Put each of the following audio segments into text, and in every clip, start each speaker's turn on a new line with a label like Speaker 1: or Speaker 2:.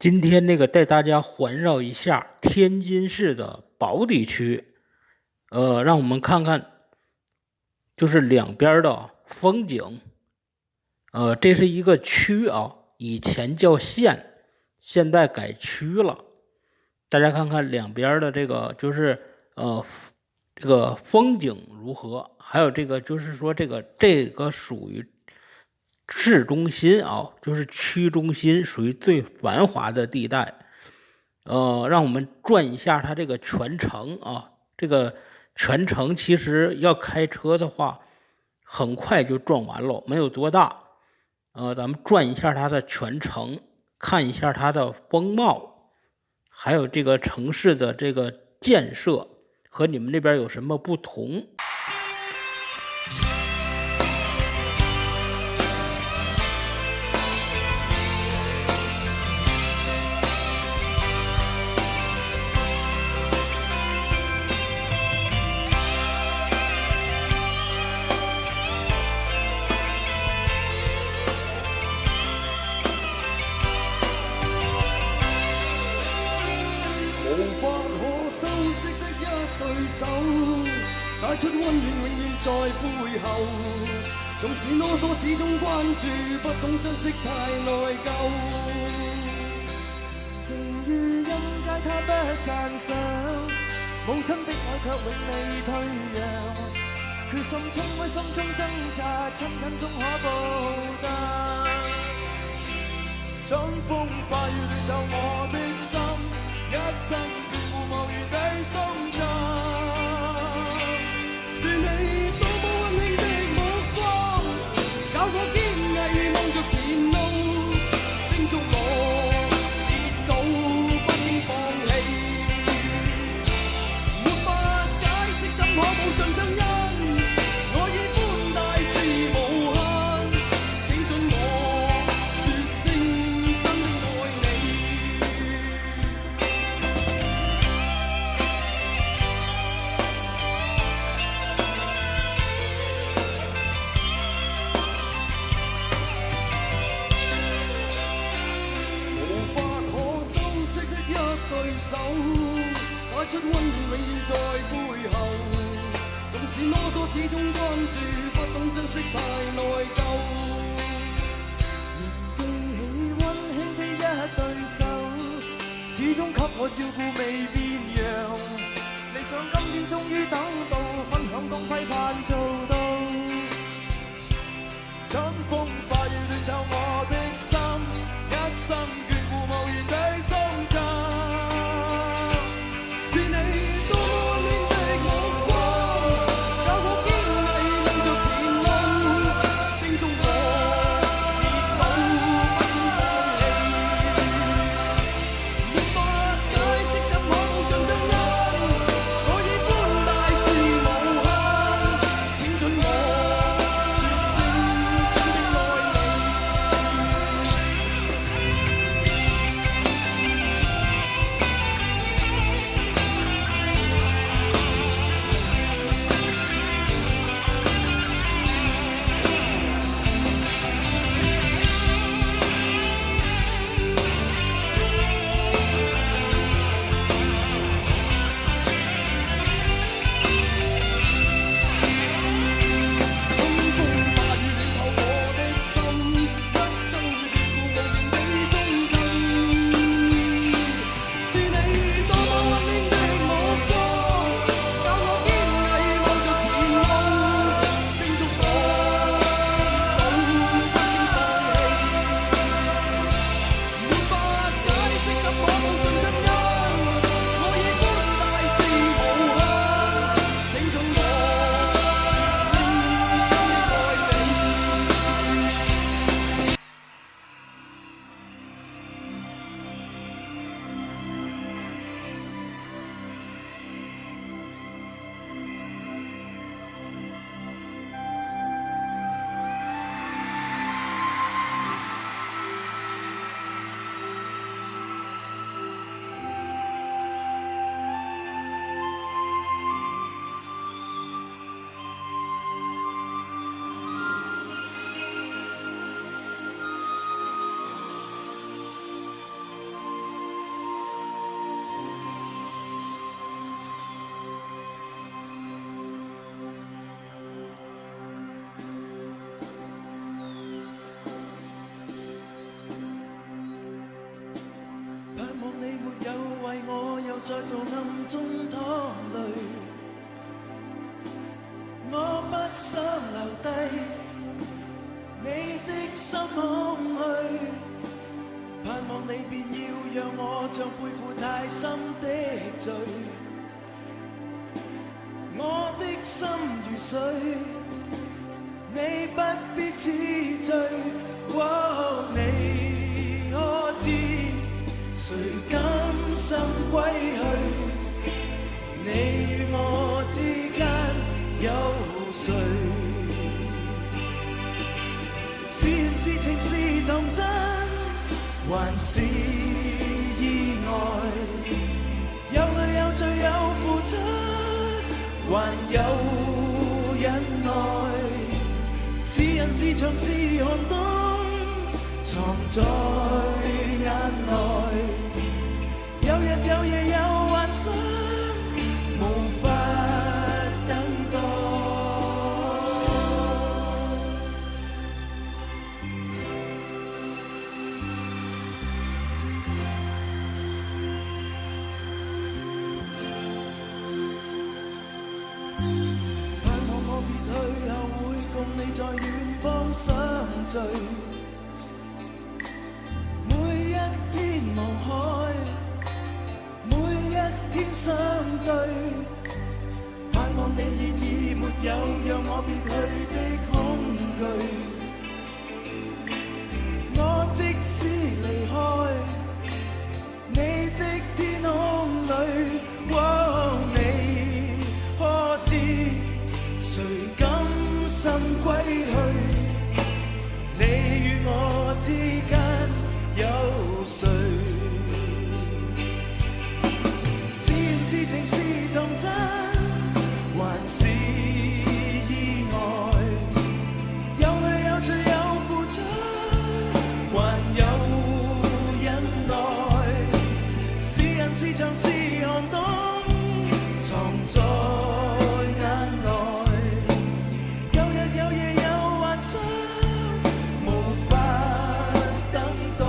Speaker 1: 今天带大家环绕一下天津市的宝坻区，让我们看看就是两边的风景。这是一个区啊，以前叫县，现在改区了。大家看看两边的这个风景如何？还有就是说这个属于市中心啊，就是区中心，属于最繁华的地带。让我们转一下它这个全程啊，这个全程其实要开车的话，很快就转完了，没有多大。咱们转一下它的全程，看一下它的风貌，还有这个城市的这个建设和你们那边有什么不同。
Speaker 2: 手帶出溫暖，永遠在背後。縱使囉嗦，始終關注，不懂珍惜，太內疚。情如印界，他不讚賞，母親的愛卻永未退讓。決心衝開心中掙扎，親近終可報答。春風化雨暖透我的心，一生眷顧無言地送贈。前路叮囑我，跌倒不應放棄。沒法解釋，怎可報盡真因？我已寬大是無限，請准我說聲真的愛你。手帶出溫暖，永遠在背後。縱使囉嗦，始終關注，不懂珍惜，太內疚。仍記起溫馨的一對手，始終給我照顧未變樣。理想今天終於等到，分享光輝盼做到。春風化雨暖透我的心，一生眷顧無言地送贈。又再度暗中淌淚，我不想留低你的心空虛，盼望你便要讓我像背負太深的罪，我的心如水，你不必知罪。哦，你可知誰甘心歸去？你與我之間有誰？是緣是情是童真，還是意外？有淚有罪有付出，還有忍耐。是人是牆是寒冬，藏在眼內。有日有夜有幻想，無法等待。盼望我別去後會共你在遠方相聚，每一天望海，每一天相對，盼望你已沒有讓我別去的恐懼。我即使離開你的天空裏，哦，你可知誰甘心歸去？你與我之間有誰？是緣是情是童真，還是意外？有淚有罪有付出，還有忍耐。是人是牆是寒冬，藏在眼內。有日有夜有幻想，無法等待。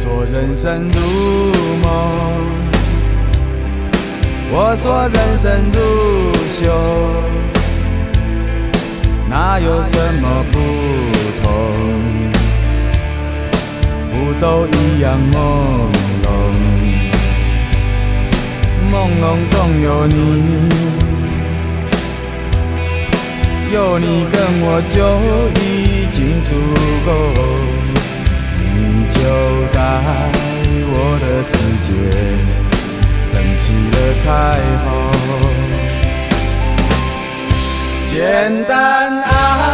Speaker 2: 说人生如梦，我说人生如秀，哪有什么不同？不都一样朦胧，朦胧中有你，有你跟我就已经足够，你就在我的世界升起了彩虹，简单爱。